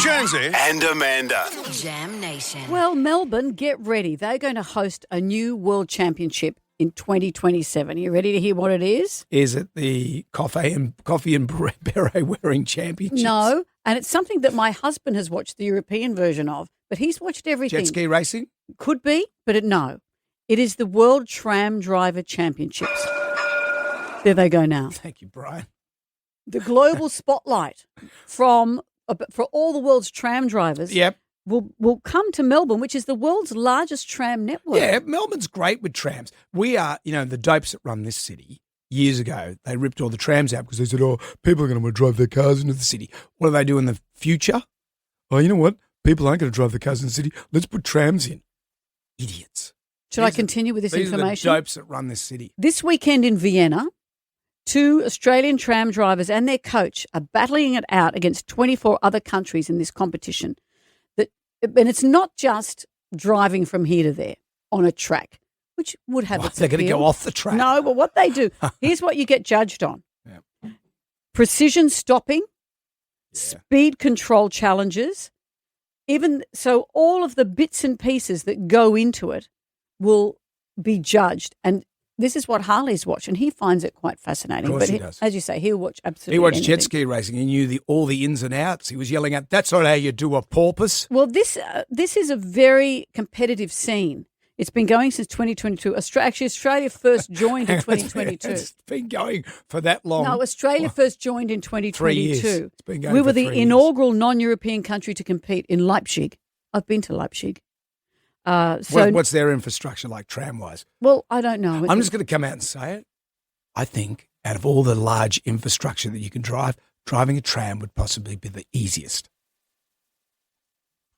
Jonesy and Amanda. Jam Nation. Well, Melbourne, get ready. They're going to host a new World Championship in 2027. Are you ready to hear what it is? Is it the coffee and beret wearing championships? No, and it's something that my husband has watched the European version of, but he's watched everything. Jet ski racing? Could be, but no. It is the World Tram Driver Championships. There they go now. Thank you, Brian. The global spotlight for all the world's tram drivers will come to Melbourne, which is the world's largest tram network. Yeah, Melbourne's great with trams. We are, the dopes that run this city, years ago, they ripped all the trams out because they said, people are going to want to drive their cars into the city. What do they do in the future? Oh, you know what? People aren't going to drive their cars in the city. Let's put trams in. Idiots. Should I continue with this information? These are the dopes that run this city. This weekend in Vienna, 2 Australian tram drivers and their coach are battling it out against 24 other countries in this competition. And it's not just driving from here to there on a track, which would have its They're going to appeal. go off the track. No, but what they do, here's what you get judged on. Yeah. Precision stopping, speed control challenges, even so all of the bits and pieces that go into it will be judged. And this is what Harley's watched, and he finds it quite fascinating. Of course he does. As you say, he'll watch absolutely He watched anything. jet ski racing. He knew all the ins and outs. He was yelling out, that's not how you do a porpoise. Well, this is a very competitive scene. It's been going since 2022. Australia first joined in 2022. It's been going for that long. No, Australia first joined in 2022. 3 years. It's been going we for were the 3 years. inaugural non-European country to compete in Leipzig. I've been to Leipzig. What's their infrastructure like tram-wise? Well, I don't know. I'm just going to come out and say it. I think out of all the large infrastructure that you can drive, driving a tram would possibly be the easiest.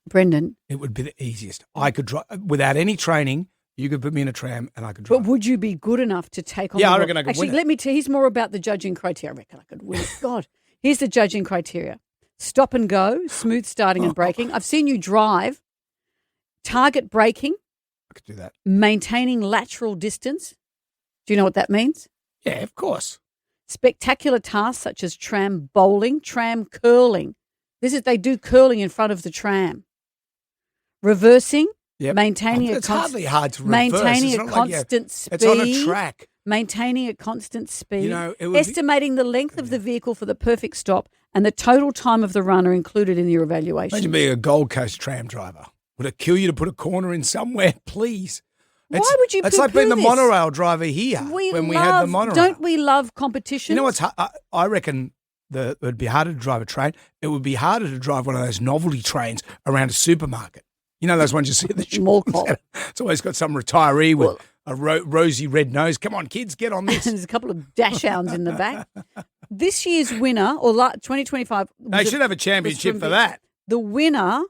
Brendan. It would be the easiest. I could drive without any training. You could put me in a tram and I could drive. But would you be good enough to take on? Yeah, I reckon I could Actually, win it. let me tell you, here's more about the judging criteria. I reckon I could win it. God, here's the judging criteria. Stop and go, smooth starting and braking. I've seen you drive. Target braking. I could do that. Maintaining lateral distance. Do you know what that means? Yeah, of course. Spectacular tasks such as tram bowling, tram curling. They do curling in front of the tram. Reversing. Yep. Maintaining It's hardly hard to reverse. Maintaining It's a not like constant speed. It's on a track. Maintaining a constant speed. It would estimating the length of the vehicle for the perfect stop and the total time of the run are included in your evaluation. Imagine being a Gold Coast tram driver. Would it kill you to put a corner in somewhere? Please. Why would you It's like being the monorail driver here when we had the monorail. Don't we love competition? You know what's I reckon it would be harder to drive a train. It would be harder to drive one of those novelty trains around a supermarket. You know those ones you see at the Small cop. It's always got some retiree with a rosy red nose. Come on, kids, get on this. There's a couple of dash hounds in the back. This year's winner, or 2025. They should have a championship for that. The winner,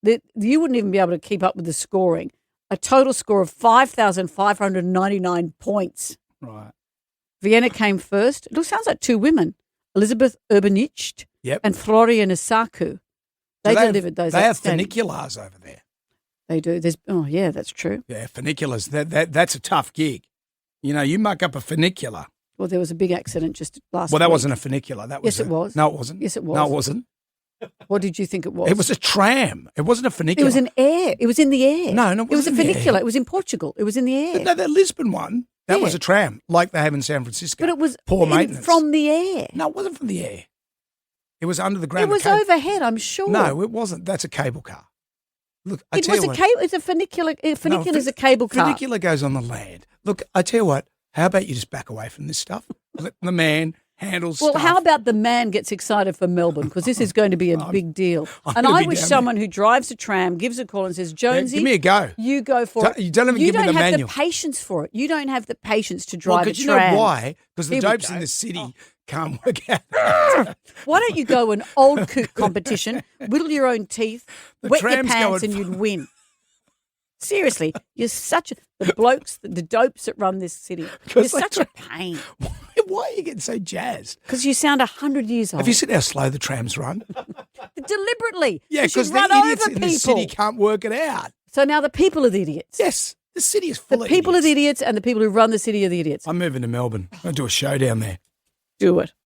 you wouldn't even be able to keep up with the scoring. A total score of 5,599 points. Right. Vienna came first. It sounds like 2 women, Elizabeth Urbanicht and Florian Isaku. They delivered those. They have funiculars over there. They do. That's true. Yeah, funiculars. That's a tough gig. You muck up a funicular. Well, there was a big accident just last week. Well, that wasn't a funicular. That was Yes, it was. No, it wasn't. Yes, it was. No, it wasn't. What did you think it was? It was a tram. It wasn't a funicular. It was an air. It was in the air. No, it was a wasn't in the funicular. air. It was in Portugal. It was in the air. No, the Lisbon one, that was a tram, like they have in San Francisco. But it was poor maintenance. From the air. No, it wasn't from the air. It was under the ground. It was overhead, I'm sure. No, it wasn't. That's a cable car. Look, It's a funicular. A funicular is a cable car. Funicular goes on the land. Look, I tell you what. How about you just back away from this stuff? Let the man handle stuff. Well, how about the man gets excited for Melbourne? Because this is going to be a big deal. And I wish someone who drives a tram gives a call and says, Jonesy, give me a go. You go for it. You don't even give me the manual. You don't have the patience for it. You don't have the patience to drive a tram. You know why? Because the dopes in the city can't work out. Why don't you go an old coot competition, whittle your own teeth, wet your pants, and you'd win. Seriously, you're such the blokes, the dopes that run this city. You're such a pain. Why are you getting so jazzed? Because you sound 100 years old. Have you seen how slow the trams run? Deliberately. Yeah, because the run idiots over in the people. city can't work it out. So now the people are the idiots. Yes, the city is full The of people idiots. are the idiots and the people who run the city are the idiots. I'm moving to Melbourne. I'm going to do a show down there. Do it.